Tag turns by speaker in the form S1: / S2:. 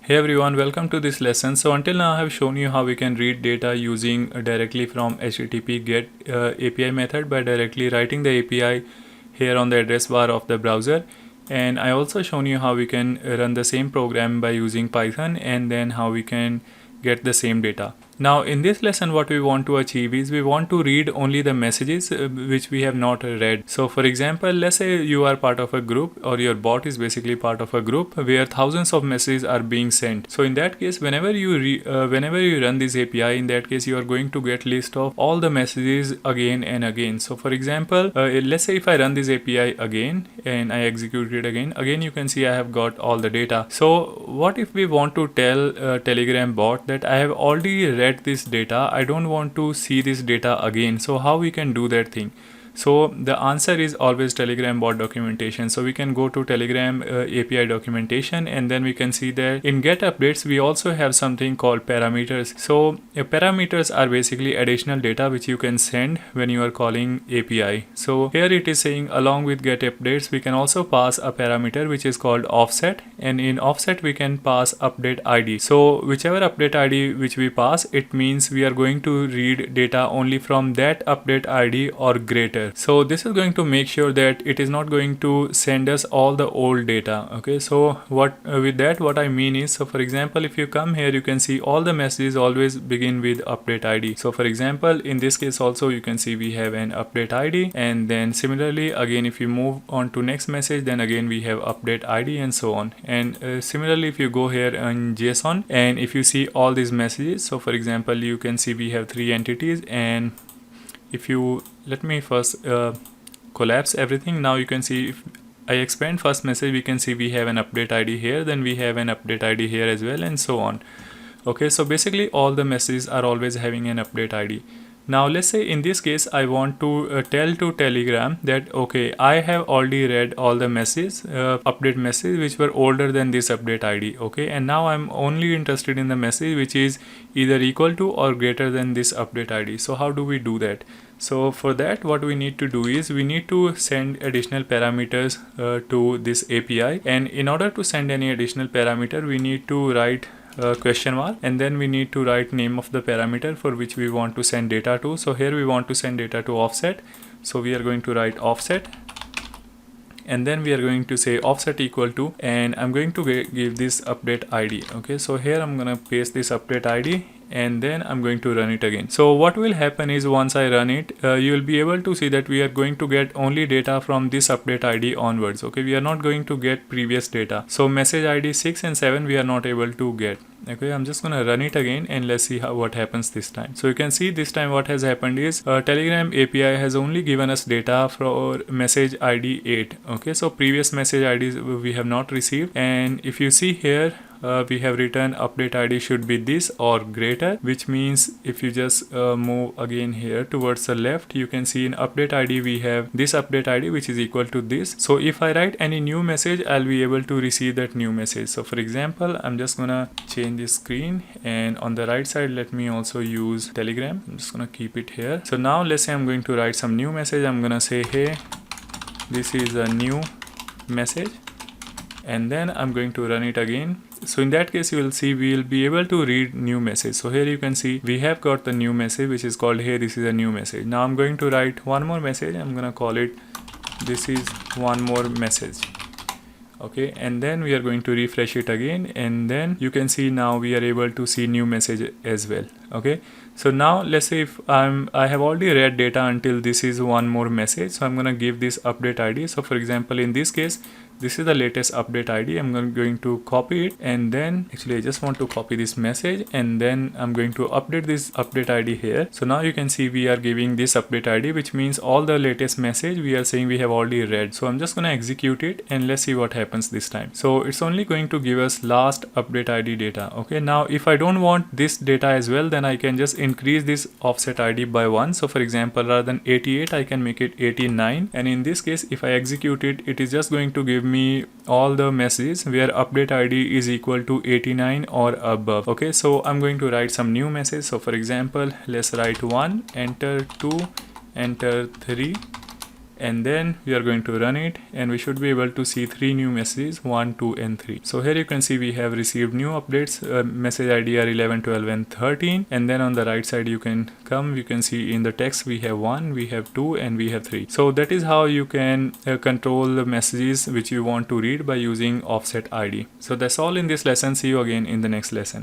S1: Hey everyone, welcome to this lesson. So until now I have shown you how we can read data using directly from HTTP GET API method by directly writing the API here on the address bar of the browser. And I also shown you how we can run the same program by using Python, and then how we can get the same data. Now in this lesson what we want to achieve is we want to read only the messages which we have not read. So for example, let's say you are part of a group, or your bot is basically part of a group where thousands of messages are being sent. So in that case, whenever you run this API, in that case you are going to get list of all the messages again and again. So for example, let's say if I run this API again and I execute it again you can see I have got all the data. So what if we want to tell Telegram bot that I have already read this data, I don't want to see this data again? So how we can do that thing? So the answer is always Telegram bot documentation. So we can go to Telegram API documentation, and then we can see that in get updates we also have something called parameters. So parameters are basically additional data which you can send when you are calling API. So here it is saying along with get updates we can also pass a parameter which is called offset, and in offset we can pass update ID. So whichever update ID which we pass, it means we are going to read data only from that update ID or greater. So this is going to make sure that it is not going to send us all the old data. Okay, so what with that what I mean is, so for example if you come here you can see all the messages always begin with update ID. So for example in this case also you can see we have an update ID, and then similarly again if you move on to next message, then again we have update ID and so on. And similarly if you go here in JSON and if you see all these messages, so for example you can see we have 3 entities, and if you let me first collapse everything. Now you can see if I expand first message, we can see we have an update ID here, then we have an update ID here as well, and so on. Okay, so basically all the messages are always having an update ID. Now let's say in this case I want to tell to Telegram that okay, I have already read all the messages, update messages which were older than this update ID. Okay, and now I'm only interested in the message which is either equal to or greater than this update ID. So how do we do that? So for that what we need to do is we need to send additional parameters to this API, and in order to send any additional parameter we need to write question mark, and then we need to write name of the parameter for which we want to send data to. So here we want to send data to offset, so we are going to write offset, and then we are going to say offset equal to, and I'm going to give this update ID. Okay, so here I'm gonna paste this update ID, and then I'm going to run it again. So what will happen is once I run it, you will be able to see that we are going to get only data from this update ID onwards. Okay, we are not going to get previous data. So message ID 6 and 7 we are not able to get. Okay, I'm just gonna run it again and let's see what happens this time. So you can see this time what has happened is Telegram API has only given us data for message ID 8. Okay, so previous message IDs we have not received, and if you see here we have written update ID should be this or greater, which means if you just move again here towards the left, you can see in update ID we have this update ID which is equal to this. So if I write any new message, I'll be able to receive that new message. So for example, I'm just gonna change this screen, and on the right side let me also use Telegram. I'm just gonna keep it here. So now let's say I'm going to write some new message. I'm gonna say hey, this is a new message, and then I'm going to run it again. So in that case you will see we will be able to read new message. So here you can see we have got the new message which is called hey, this is a new message. Now I'm going to write one more message. I'm gonna call it this is one more message. Okay, and then we are going to refresh it again, and then you can see now we are able to see new message as well. Okay, so now let's say if I have already read data until this is one more message, so I'm gonna give this update ID. So for example in this case this is the latest update ID. I'm going to copy it, and then actually I just want to copy this message, and then I'm going to update this update ID here. So now you can see we are giving this update ID, which means all the latest message we are saying we have already read. So I'm just going to execute it and let's see what happens this time. So it's only going to give us last update ID data. Okay, now if I don't want this data as well, then I can just increase this offset ID by 1. So for example, rather than 88 I can make it 89, and in this case if I execute it, it is just going to give me all the messages where update ID is equal to 89 or above. Okay, so I'm going to write some new message. So for example, let's write 1, enter 2, enter 3, and then we are going to run it, and we should be able to see 3 new messages, 1, 2 and 3. So here you can see we have received new updates, message ID are 11, 12 and 13, and then on the right side you can see in the text we have 1, we have 2 and we have 3. So that is how you can control the messages which you want to read by using offset ID. So that's all in this lesson. See you again in the next lesson.